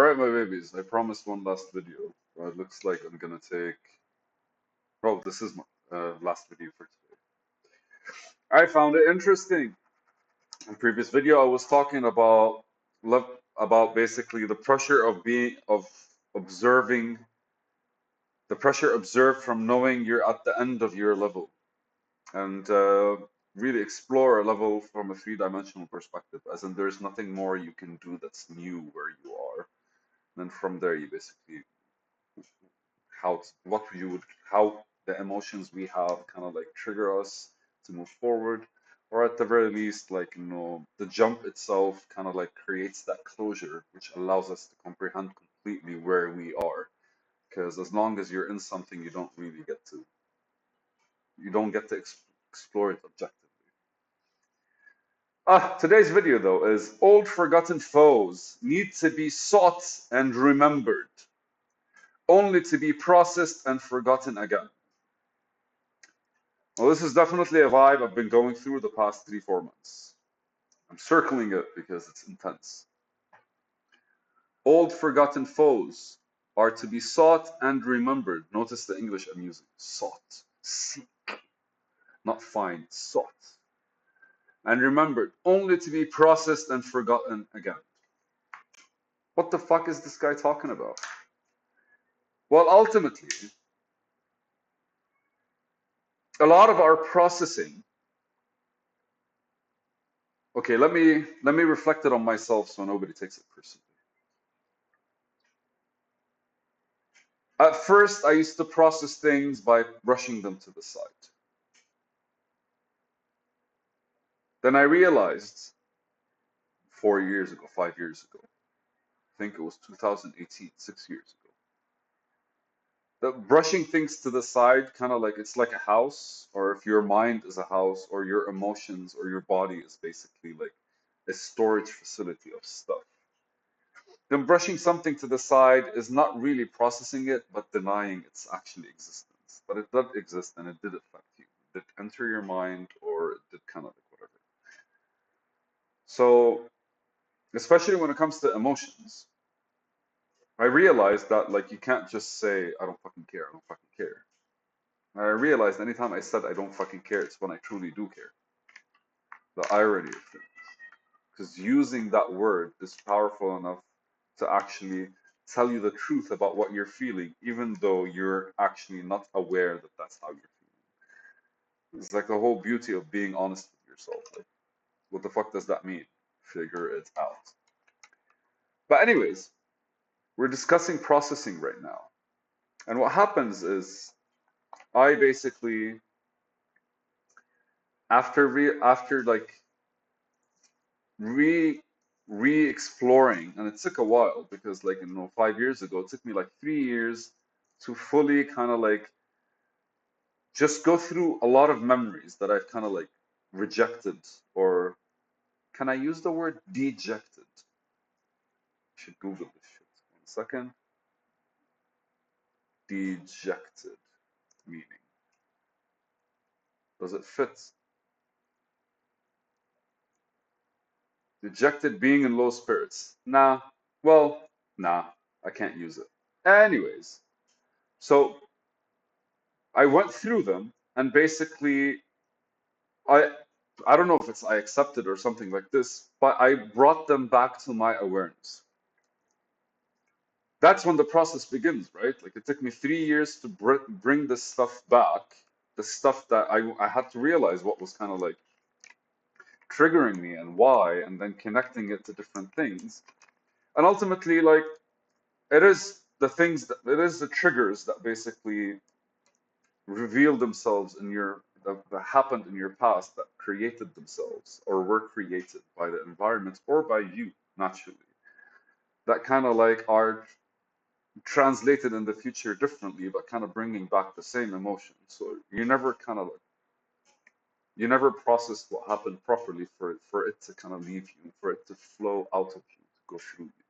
right, my babies. I promised one last video. It looks like I'm gonna take. Oh, this is my last video for today. I found it interesting. In previous video, I was talking about about basically the pressure of observing, the pressure observed from knowing you're at the end of your level, and really explore a level from a three-dimensional perspective, as in there's nothing more you can do that's new where you are. And then from there, you basically what you would how the emotions we have kind of like trigger us to move forward, or at the very least, like the jump itself kind of like creates that closure, which allows us to comprehend completely where we are. Because as long as you're in something, you don't get to explore it objectively. Today's video though is old forgotten foes need to be sought and remembered, only to be processed and forgotten again. Well, this is definitely a vibe I've been going through the past 3, 4 months. I'm circling it because it's intense. Old forgotten foes are to be sought and remembered. Notice the English I'm using. Sought. Seek. Not find. Sought. And remembered. Only to be processed and forgotten again. What the fuck is this guy talking about? Well, ultimately, a lot of our processing. Okay, let me reflect it on myself so nobody takes it personally. At first, I used to process things by brushing them to the side. Then I realized 4 years ago, 5 years ago, I think it was 2018, 6 years ago, that brushing things to the side, kind of like it's like a house, or if your mind is a house, or your emotions or your body is basically like a storage facility of stuff. Then brushing something to the side is not really processing it, but denying its actually existence. But it did exist and it did affect you. It did enter your mind, or it did kind of like whatever. So, especially when it comes to emotions, I realized that like you can't just say, I don't fucking care, I don't fucking care. And I realized anytime I said I don't fucking care, it's when I truly do care. The irony of things. Because using that word is powerful enough to actually tell you the truth about what you're feeling, even though you're actually not aware that that's how you're feeling. It's like the whole beauty of being honest with yourself. Like, what the fuck does that mean? Figure it out. But anyways, we're discussing processing right now. And what happens is I basically after like re re-exploring, and it took a while because like 5 years ago it took me like 3 years to fully kind of like just go through a lot of memories that I've kind of like rejected, or can I use the word dejected? I should Google this shit. 1 second. Dejected meaning. Does it fit? Dejected, being in low spirits. Nah. Well, nah. I can't use it. Anyways, so I went through them and basically I I don't know if it's I accepted or something like this, but I brought them back to my awareness. That's when the process begins, right? Like it took me 3 years to bring this stuff back, the stuff that I had to realize what was kind of like triggering me and why, and then connecting it to different things. And ultimately, like it is it is the triggers that basically reveal themselves in that happened in your past, that created themselves or were created by the environment or by you naturally, that kind of like are translated in the future differently, but kind of bringing back the same emotion. So you never processed what happened properly for it to kind of leave you, for it to flow out of you, to go through you.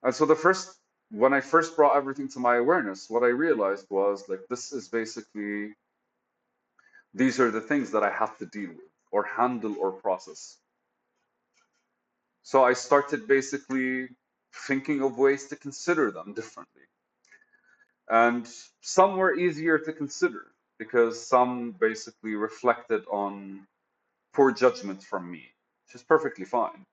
And so when I first brought everything to my awareness, what I realized was like this is basically these are the things that I have to deal with or handle or process. So I started basically thinking of ways to consider them differently. And some were easier to consider because some basically reflected on poor judgment from me, which is perfectly fine.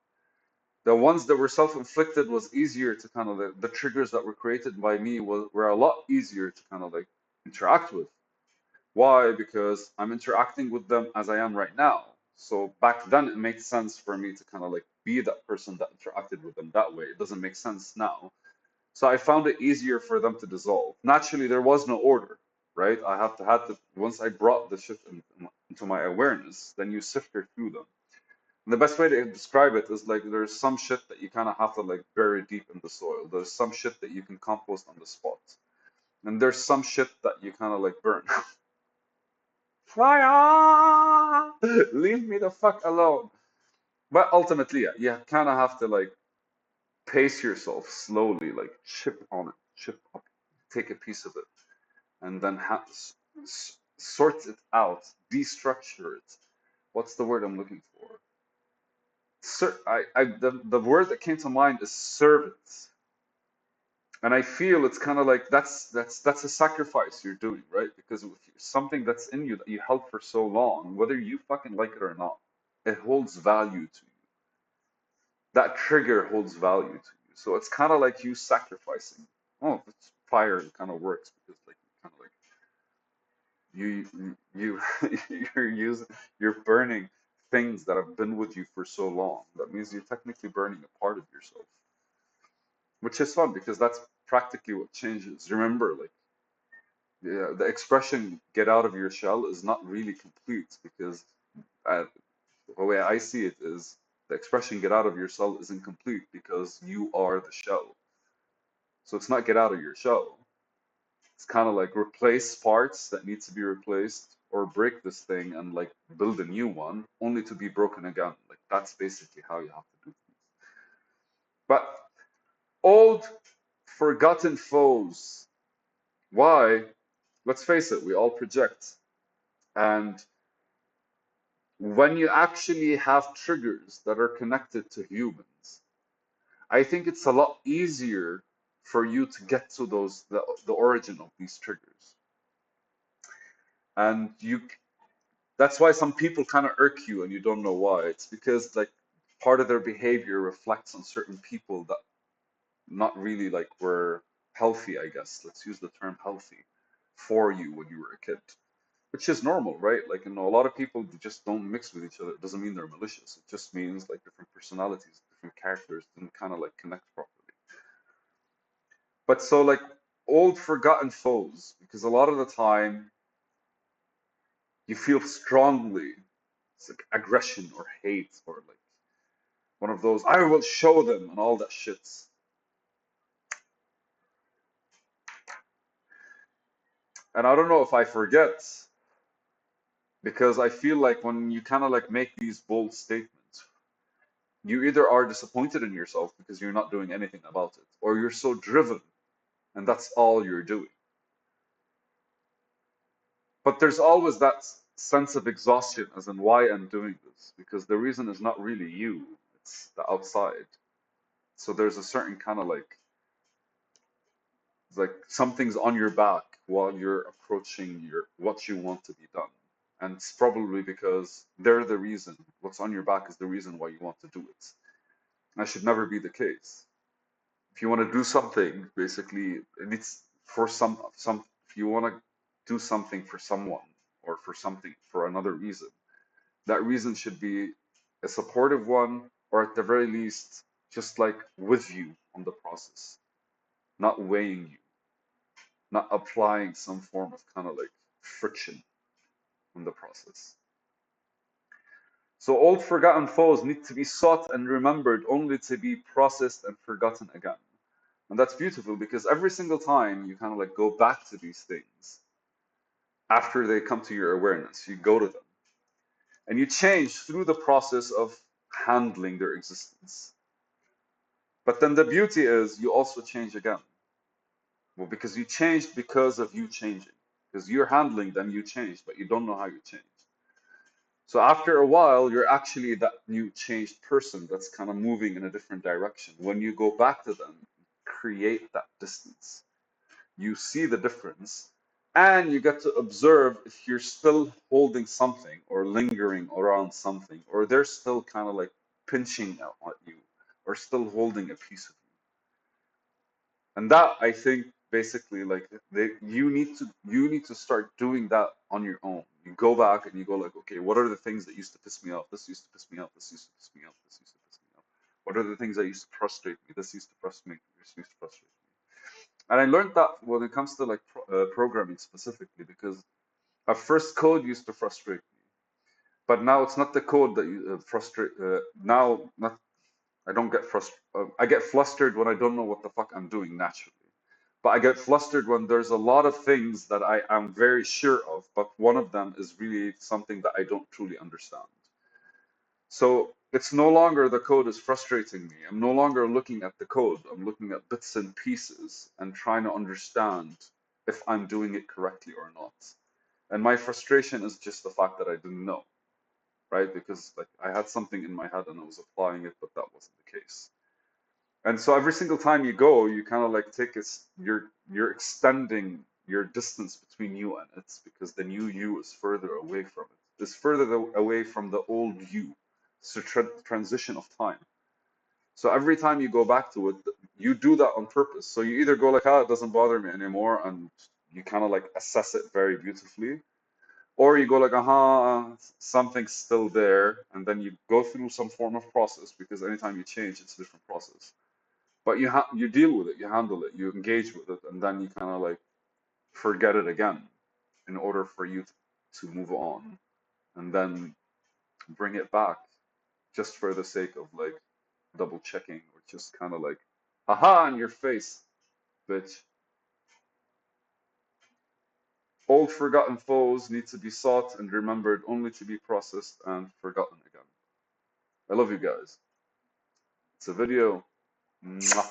The ones that were self-inflicted was easier to kind of the triggers that were created by me were a lot easier to kind of like interact with. Why? Because I'm interacting with them as I am right now. So back then it made sense for me to kind of like be that person that interacted with them that way. It doesn't make sense now. So I found it easier for them to dissolve. Naturally, there was no order, right? I had to once I brought the shift into my awareness, then you sifted through them. And the best way to describe it is like there's some shit that you kind of have to like bury deep in the soil. There's some shit that you can compost on the spot. And there's some shit that you kind of like burn. Fire! Leave me the fuck alone. But ultimately, yeah, you kind of have to like pace yourself slowly, like chip on it, chip up, take a piece of it, and then sort it out, destructure it. What's the word I'm looking for? The word that came to mind is servant. And I feel it's kind of like that's a sacrifice you're doing, right? Because if something that's in you that you held for so long, whether you fucking like it or not, it holds value to you. That trigger holds value to you. So it's kind of like you sacrificing. Oh, it's fire kind of works because like kind of like you you're burning things that have been with you for so long. That means you're technically burning a part of yourself, which is fun because that's practically what changes. Remember, like the expression "get out of your shell" is not really complete because uh, the way I see it is the expression "get out of your shell" is incomplete because you are the shell. So it's not get out of your shell. It's kind of like replace parts that need to be replaced or break this thing and like build a new one only to be broken again. Like that's basically how you have to do things. But old forgotten foes. Why? Let's face it, we all project. And when you actually have triggers that are connected to humans, I think it's a lot easier for you to get to the origin of these triggers. And that's why some people kind of irk you and you don't know why. It's because like part of their behavior reflects on certain people that not really like were healthy, I guess. Let's use the term healthy for you when you were a kid, which is normal, right? Like, a lot of people just don't mix with each other. It doesn't mean they're malicious. It just means like different personalities, different characters didn't kind of like connect properly. But so like old forgotten foes, because a lot of the time you feel strongly, it's like aggression or hate or like one of those, I will show them and all that shit. And I don't know if I forget because I feel like when you kind of like make these bold statements, you either are disappointed in yourself because you're not doing anything about it, or you're so driven and that's all you're doing. But there's always that sense of exhaustion as in why I'm doing this, because the reason is not really you, it's the outside. So there's a certain kind of like, it's like something's on your back while you're approaching what you want to be done. And it's probably because they're the reason. What's on your back is the reason why you want to do it. And that should never be the case. If you want to do something, basically, it needs for some. If you want to do something for someone or for something for another reason, that reason should be a supportive one, or at the very least, just like with you on the process, not weighing you, not applying some form of kind of like friction in the process. So old forgotten foes need to be sought and remembered only to be processed and forgotten again. And that's beautiful because every single time you kind of like go back to these things after they come to your awareness, you go to them and you change through the process of handling their existence. But then the beauty is you also change again. Well, because you changed because of you changing. Because you're handling them, you changed, but you don't know how you changed. So after a while, you're actually that new changed person that's kind of moving in a different direction. When you go back to them, create that distance. You see the difference, and you get to observe if you're still holding something or lingering around something, or they're still kind of like pinching out at you, or still holding a piece of you. And that I think basically like you need to start doing that on your own. You go back and you go like, okay, what are the things that used to piss me off? This used to piss me off. This used to piss me off. This used to piss me off. What are the things that used to frustrate me? This used to frustrate me. This used to frustrate me. And I learned that when it comes to like programming specifically, because at first code used to frustrate me, but now it's not the code that you frustrate. Now, not I don't get frustrated. I get flustered when I don't know what the fuck I'm doing naturally. But I get flustered when there's a lot of things that I am very sure of, but one of them is really something that I don't truly understand. So it's no longer the code is frustrating me. I'm no longer looking at the code. I'm looking at bits and pieces and trying to understand if I'm doing it correctly or not. And my frustration is just the fact that I didn't know, right? Because like I had something in my head and I was applying it, but that wasn't the case. And so every single time you go, you kind of like take it, you're extending your distance between you and it because the new you is further away from it. It's further away from the old you. It's a transition of time. So every time you go back to it, you do that on purpose. So you either go like, ah, it doesn't bother me anymore, and you kind of like assess it very beautifully, or you go like, aha, something's still there, and then you go through some form of process because anytime you change, it's a different process. But you deal with it, you handle it, you engage with it, and then you kind of like forget it again in order for you to move on, and then bring it back just for the sake of like double checking or just kind of like, aha, in your face, bitch. Old forgotten foes need to be sought and remembered only to be processed and forgotten again. I love you guys. It's a video. Mwah.